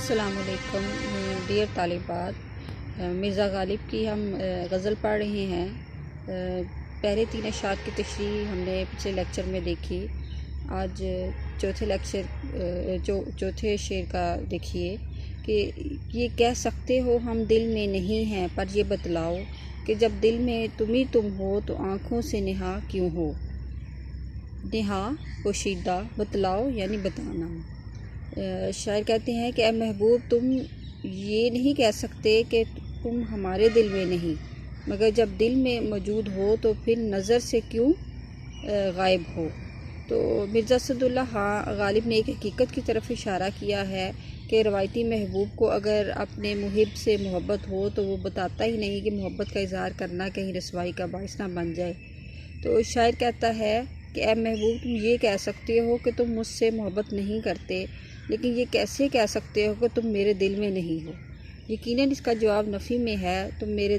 السلام علیکم ڈیئر طالبات، مرزا غالب کی ہم غزل پڑھ رہے ہیں۔ پہلے 3 اشعار کی تشریح ہم نے پچھلے لیکچر میں دیکھی۔ آج چوتھے شعر کا دیکھیے کہ یہ کہہ سکتے ہو ہم دل میں نہیں ہیں، پر یہ بتلاؤ کہ جب دل میں تم ہی تم ہو تو آنکھوں سے نہا کیوں ہو۔ نہا پوشیدہ، بتلاؤ یعنی بتانا۔ شاعر کہتے ہیں کہ اے محبوب، تم یہ نہیں کہہ سکتے کہ تم ہمارے دل میں نہیں، مگر جب دل میں موجود ہو تو پھر نظر سے کیوں غائب ہو۔ تو مرزا اسداللہ غالب نے ایک حقیقت کی طرف اشارہ کیا ہے کہ روایتی محبوب کو اگر اپنے محب سے محبت ہو تو وہ بتاتا ہی نہیں کہ محبت کا اظہار کرنا کہیں رسوائی کا باعث نہ بن جائے۔ تو شاعر کہتا ہے کہ اے محبوب، تم یہ کہہ سکتے ہو کہ تم مجھ سے محبت نہیں کرتے، لیکن یہ کیسے کہہ سکتے ہو کہ تم میرے دل میں نہیں ہو؟ یقیناً اس کا جواب نفی میں ہے۔ تم میرے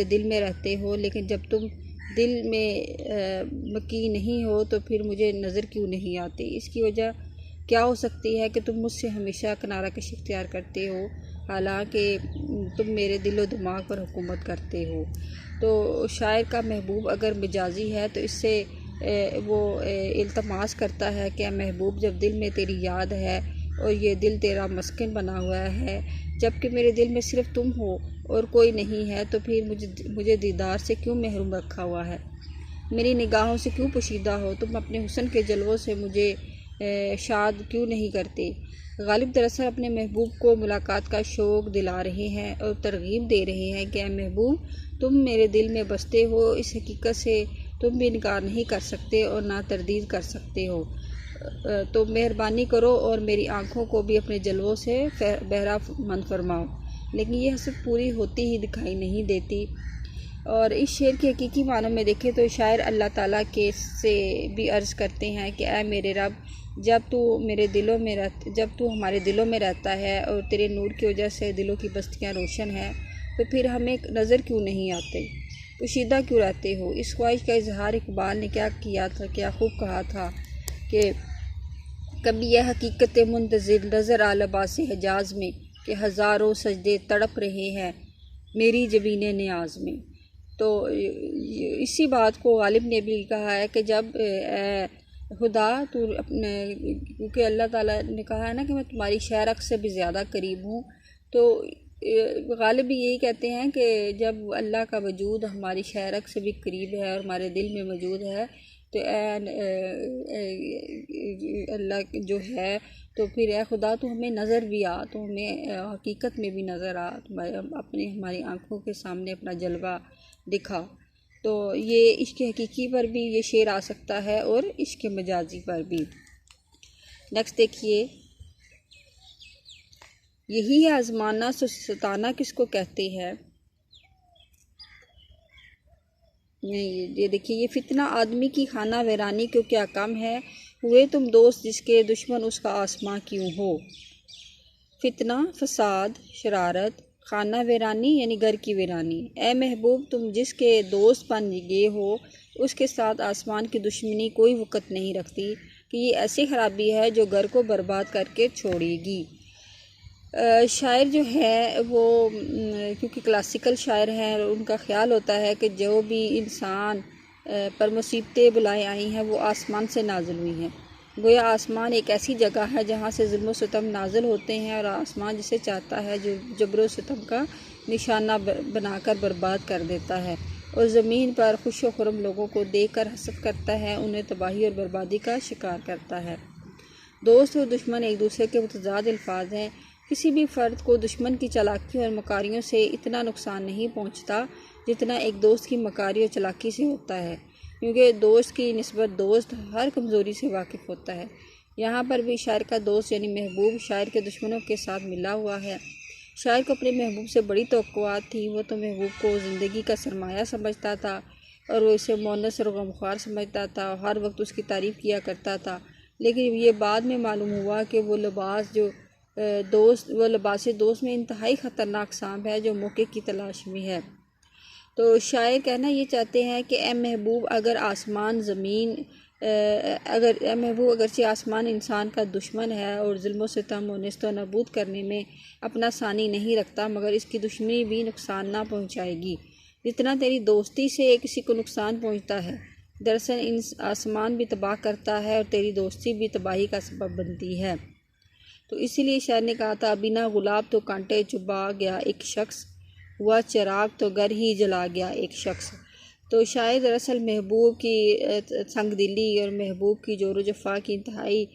دل میں رہتے ہو، لیکن جب تم دل میں مقیم نہیں ہو تو پھر مجھے نظر کیوں نہیں آتی؟ اس کی وجہ کیا ہو سکتی ہے کہ تم مجھ سے ہمیشہ کنارہ کشی اختیار کرتے ہو، حالانکہ تم میرے دل و دماغ پر حکومت کرتے ہو۔ تو شاعر کا محبوب اگر مجازی ہے تو اس سے وہ التماس کرتا ہے کہ اے محبوب، جب دل میں تیری یاد ہے اور یہ دل تیرا مسکن بنا ہوا ہے، جبکہ میرے دل میں صرف تم ہو اور کوئی نہیں ہے، تو پھر مجھے دیدار سے کیوں محروم رکھا ہوا ہے؟ میری نگاہوں سے کیوں پوشیدہ ہو؟ تم اپنے حسن کے جلووں سے مجھے شاد کیوں نہیں کرتے؟ غالب دراصل اپنے محبوب کو ملاقات کا شوق دلا رہے ہیں اور ترغیب دے رہے ہیں کہ اے محبوب، تم میرے دل میں بستے ہو، اس حقیقت سے تم بھی انکار نہیں کر سکتے اور نہ تردید کر سکتے ہو۔ تو مہربانی کرو اور میری آنکھوں کو بھی اپنے جلووں سے بہرہ مند فرماؤ۔ لیکن یہ حسرت پوری ہوتی ہی دکھائی نہیں دیتی۔ اور اس شعر کی حقیقی معنوں میں دیکھیں تو شاعر اللہ تعالیٰ سے بھی عرض کرتے ہیں کہ اے میرے رب، جب تو ہمارے دلوں میں رہتا ہے اور تیرے نور کی وجہ سے دلوں کی بستیاں روشن ہیں، تو پھر ہمیں نظر کیوں نہیں آتے، پوشیدہ کیوں رہتے ہو؟ اس خواہش کا اظہار اقبال نے کیا خوب کہا تھا کہ کبھی یہ حقیقت منتظر نظر آ لباس حجاز میں، کہ ہزاروں سجدے تڑپ رہے ہیں میری جبین نیاز میں۔ تو اسی بات کو غالب نے بھی کہا ہے کہ جب خدا تو کیونکہ اللہ تعالیٰ نے کہا ہے نا کہ میں تمہاری شہرک سے بھی زیادہ قریب ہوں، تو غالب بھی یہی کہتے ہیں کہ جب اللہ کا وجود ہماری شہرک سے بھی قریب ہے اور ہمارے دل میں موجود ہے، تو اللہ جو ہے تو پھر اے خدا تو ہمیں نظر بھی آ، تو ہمیں حقیقت میں بھی نظر آ، ہماری آنکھوں کے سامنے اپنا جلوہ دکھا۔ تو یہ عشق حقیقی پر بھی یہ شعر آ سکتا ہے اور عشق مجازی پر بھی۔ نیکسٹ دیکھیے، یہی ہے آزمانا سو ستانا کس کو کہتے ہیں۔ یہ دیکھیے، یہ فتنہ آدمی کی خانہ ویرانی کو کیا کم ہے، ہوئے تم دوست جس کے دشمن اس کا آسماں کیوں ہو۔ فتنہ، فساد، شرارت، خانہ ویرانی یعنی گھر کی ویرانی۔ اے محبوب، تم جس کے دوست بن گئے ہو اس کے ساتھ آسمان کی دشمنی کوئی وقت نہیں رکھتی کہ یہ ایسی خرابی ہے جو گھر کو برباد کر کے چھوڑے گی۔ شاعر جو ہے وہ کیونکہ کلاسیکل شاعر ہیں، ان کا خیال ہوتا ہے کہ جو بھی انسان پر مصیبتیں بلائیں آئی ہیں وہ آسمان سے نازل ہوئی ہیں۔ گویا آسمان ایک ایسی جگہ ہے جہاں سے ظلم و ستم نازل ہوتے ہیں، اور آسمان جسے چاہتا ہے جو جبر و ستم کا نشانہ بنا کر برباد کر دیتا ہے، اور زمین پر خوش و خرم لوگوں کو دیکھ کر حسد کرتا ہے، انہیں تباہی اور بربادی کا شکار کرتا ہے۔ دوست اور دشمن ایک دوسرے کے متضاد الفاظ ہیں۔ کسی بھی فرد کو دشمن کی چالاکیوں اور مکاریوں سے اتنا نقصان نہیں پہنچتا جتنا ایک دوست کی مکاری اور چالاکی سے ہوتا ہے، کیونکہ دوست کی نسبت دوست ہر کمزوری سے واقف ہوتا ہے۔ یہاں پر بھی شاعر کا دوست یعنی محبوب شاعر کے دشمنوں کے ساتھ ملا ہوا ہے۔ شاعر کو اپنے محبوب سے بڑی توقعات تھی، وہ تو محبوب کو زندگی کا سرمایہ سمجھتا تھا اور وہ اسے مونس اور غمخوار سمجھتا تھا اور ہر وقت اس کی تعریف کیا کرتا تھا، لیکن یہ بعد میں معلوم ہوا کہ وہ لباس دوست میں انتہائی خطرناک سانپ ہے جو موقع کی تلاش میں ہے۔ تو شاعر کہنا یہ چاہتے ہیں کہ اے محبوب، اگر آسمان زمین اگر محبوب اگرچہ آسمان انسان کا دشمن ہے اور ظلم و ستم و نیست و نابود کرنے میں اپنا ثانی نہیں رکھتا، مگر اس کی دشمنی بھی نقصان نہ پہنچائے گی جتنا تیری دوستی سے کسی کو نقصان پہنچتا ہے۔ دراصل آسمان بھی تباہ کرتا ہے اور تیری دوستی بھی تباہی کا سبب بنتی ہے۔ تو اسی لیے شاعر نے کہا تھا، بنا گلاب تو کانٹے چبا گیا ایک شخص، ہوا چراغ تو گھر ہی جلا گیا ایک شخص۔ تو شاعر دراصل محبوب کی سنگ دلی اور محبوب کی جور و جفا کی انتہائی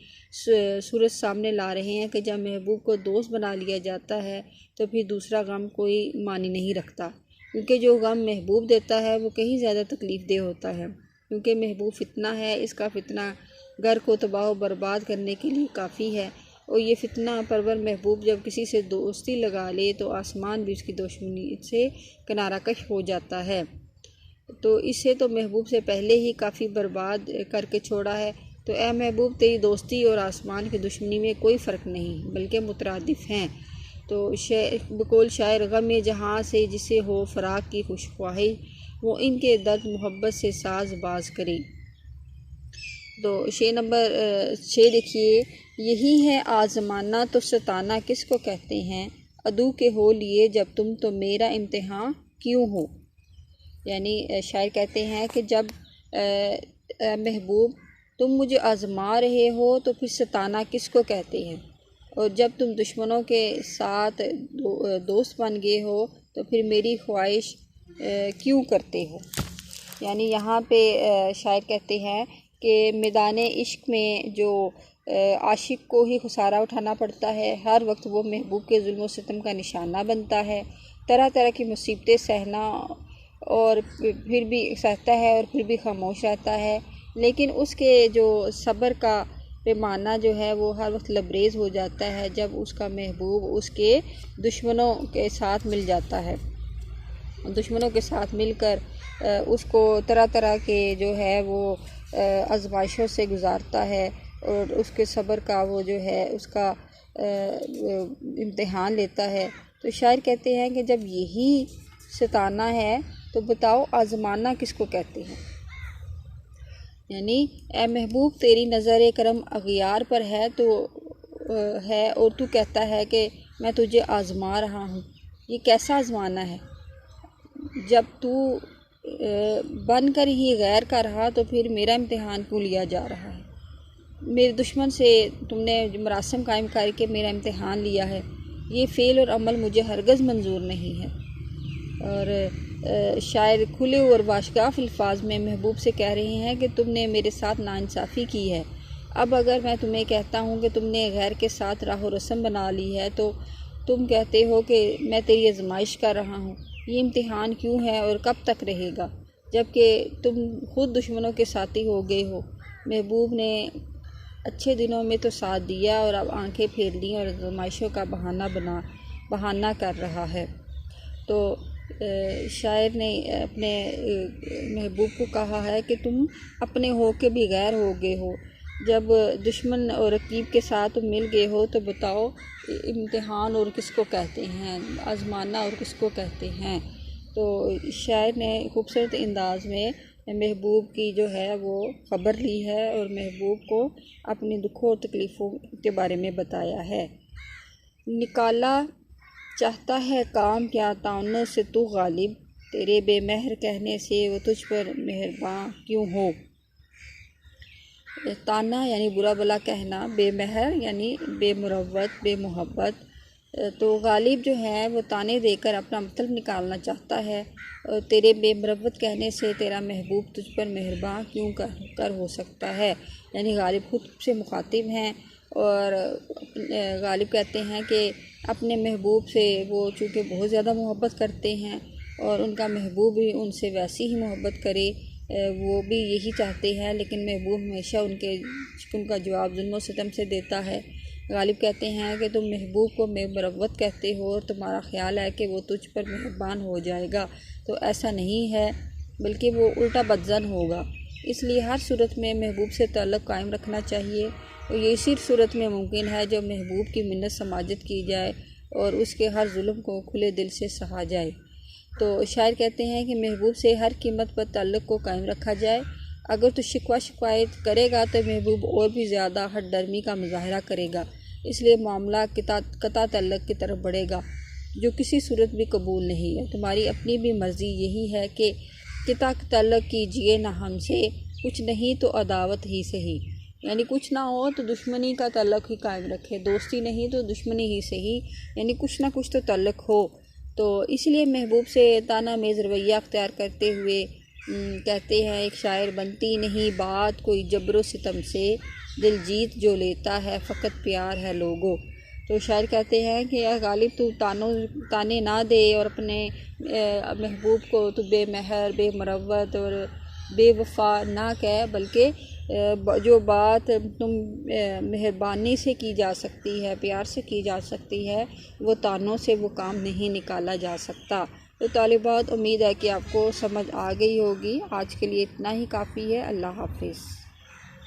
صورت سامنے لا رہے ہیں کہ جب محبوب کو دوست بنا لیا جاتا ہے تو پھر دوسرا غم کوئی معنی نہیں رکھتا، کیونکہ جو غم محبوب دیتا ہے وہ کہیں زیادہ تکلیف دہ ہوتا ہے، کیونکہ محبوب فتنہ ہے، اس کا فتنہ گھر کو تباہ و برباد کرنے کے لیے کافی ہے، اور یہ فتنہ پرور محبوب جب کسی سے دوستی لگا لے تو آسمان بھی اس کی دشمنی سے کنارہ کش ہو جاتا ہے۔ تو اسے تو محبوب سے پہلے ہی کافی برباد کر کے چھوڑا ہے۔ تو اے محبوب، تیری دوستی اور آسمان کی دشمنی میں کوئی فرق نہیں بلکہ مترادف ہیں۔ تو بقول شاعر، غم جہاں سے جسے ہو فراق کی خوش خواہش، وہ ان کے درد محبت سے ساز باز کرے۔ تو شعر نمبر 6 دیکھیے، یہی ہے آزمانا تو ستانا کس کو کہتے ہیں، عدو کے ہو لیے جب تم تو میرا امتحان کیوں ہو۔ یعنی شاعر کہتے ہیں کہ جب محبوب تم مجھے آزما رہے ہو تو پھر ستانا کس کو کہتے ہیں، اور جب تم دشمنوں کے ساتھ دوست بن گئے ہو تو پھر میری خواہش کیوں کرتے ہو۔ یعنی یہاں پہ شاعر کہتے ہیں کہ میدان عشق میں جو عاشق کو ہی خسارہ اٹھانا پڑتا ہے، ہر وقت وہ محبوب کے ظلم و ستم کا نشانہ بنتا ہے، طرح طرح کی مصیبتیں سہنا اور پھر بھی سہتا ہے اور پھر بھی خاموش رہتا ہے، لیکن اس کے جو صبر کا پیمانہ جو ہے وہ ہر وقت لبریز ہو جاتا ہے جب اس کا محبوب اس کے دشمنوں کے ساتھ مل جاتا ہے، دشمنوں کے ساتھ مل کر اس کو طرح طرح کے جو ہے وہ آزمائشوں سے گزارتا ہے اور اس کے صبر کا وہ جو ہے اس کا امتحان لیتا ہے۔ تو شاعر کہتے ہیں کہ جب یہی ستانا ہے تو بتاؤ آزمانا کس کو کہتے ہیں۔ یعنی اے محبوب، تیری نظر کرم اغیار پر ہے اور تو کہتا ہے کہ میں تجھے آزما رہا ہوں۔ یہ کیسا آزمانا ہے؟ جب تو بن کر ہی غیر کا رہا تو پھر میرا امتحان کیوں لیا جا رہا ہے؟ میرے دشمن سے تم نے مراسم قائم کر کے میرا امتحان لیا ہے، یہ فعل اور عمل مجھے ہرگز منظور نہیں ہے۔ اور شاعر کھلے اور باشگاف الفاظ میں محبوب سے کہہ رہے ہیں کہ تم نے میرے ساتھ ناانصافی کی ہے، اب اگر میں تمہیں کہتا ہوں کہ تم نے غیر کے ساتھ راہ و رسم بنا لی ہے تو تم کہتے ہو کہ میں تیری آزمائش کر رہا ہوں۔ یہ امتحان کیوں ہے اور کب تک رہے گا، جبکہ تم خود دشمنوں کے ساتھی ہو گئے ہو۔ محبوب نے اچھے دنوں میں تو ساتھ دیا اور اب آنکھیں پھیر لیں اور آزمائشوں کا بہانہ کر رہا ہے۔ تو شاعر نے اپنے محبوب کو کہا ہے کہ تم اپنے ہو کے بھی غیر ہو گئے ہو، جب دشمن اور رقیب کے ساتھ مل گئے ہو تو بتاؤ امتحان اور کس کو کہتے ہیں، آزمانا اور کس کو کہتے ہیں۔ تو شاعر نے خوبصورت انداز میں محبوب کی جو ہے وہ خبر لی ہے اور محبوب کو اپنی دکھوں اور تکلیفوں کے بارے میں بتایا ہے۔ نکالا چاہتا ہے کام کیا طعنوں سے تو غالب، تیرے بے مہر کہنے سے وہ تجھ پر مہرباں کیوں ہو۔ طعنہ یعنی برا بلا کہنا، بے مہر یعنی بے مروت بے محبت، تو غالب جو ہے وہ طعنے دے کر اپنا مطلب نکالنا چاہتا ہے، اور تیرے بے مروت کہنے سے تیرا محبوب تجھ پر مہرباں کیوں کر ہو سکتا ہے۔ یعنی غالب خود سے مخاطب ہیں اور غالب کہتے ہیں کہ اپنے محبوب سے وہ چونکہ بہت زیادہ محبت کرتے ہیں اور ان کا محبوب بھی ان سے ویسی ہی محبت کرے، وہ بھی یہی چاہتے ہیں، لیکن محبوب ہمیشہ ان کا جواب ظلم و ستم سے دیتا ہے۔ غالب کہتے ہیں کہ تم محبوب کو بے مروت کہتے ہو اور تمہارا خیال ہے کہ وہ تجھ پر مہربان ہو جائے گا، تو ایسا نہیں ہے بلکہ وہ الٹا بدظن ہوگا۔ اس لیے ہر صورت میں محبوب سے تعلق قائم رکھنا چاہیے، اور یہ اسی صورت میں ممکن ہے جب محبوب کی منت سماجت کی جائے اور اس کے ہر ظلم کو کھلے دل سے سہا جائے۔ تو شاعر کہتے ہیں کہ محبوب سے ہر قیمت پر تعلق کو قائم رکھا جائے، اگر تو شکوہ شکایت کرے گا تو محبوب اور بھی زیادہ ہٹ درمی کا مظاہرہ کرے گا، اس لیے معاملہ قطع تعلق کی طرف بڑھے گا، جو کسی صورت بھی قبول نہیں ہے۔ تمہاری اپنی بھی مرضی یہی ہے کہ قطع تعلق کیجیے نہ ہم سے، کچھ نہیں تو عداوت ہی صحیح، یعنی کچھ نہ ہو تو دشمنی کا تعلق ہی قائم رکھے، دوستی نہیں تو دشمنی ہی صحیح، یعنی کچھ نہ کچھ تو تعلق ہو۔ تو اس لیے محبوب سے طعنہ آمیز رویہ اختیار کرتے ہوئے کہتے ہیں ایک شاعر، بنتی نہیں بات کوئی جبر و ستم سے، دل جیت جو لیتا ہے فقط پیار ہے لوگو۔ تو شاعر کہتے ہیں کہ اے غالب تو تانے نہ دے اور اپنے محبوب کو تو بے مہر، بے مروت اور بے وفا نہ کہہ، بلکہ جو بات تم مہربانی سے کی جا سکتی ہے، پیار سے کی جا سکتی ہے، وہ طعنوں سے وہ کام نہیں نکالا جا سکتا۔ تو طالبات، امید ہے کہ آپ کو سمجھ آ گئی ہوگی۔ آج کے لیے اتنا ہی کافی ہے۔ اللہ حافظ۔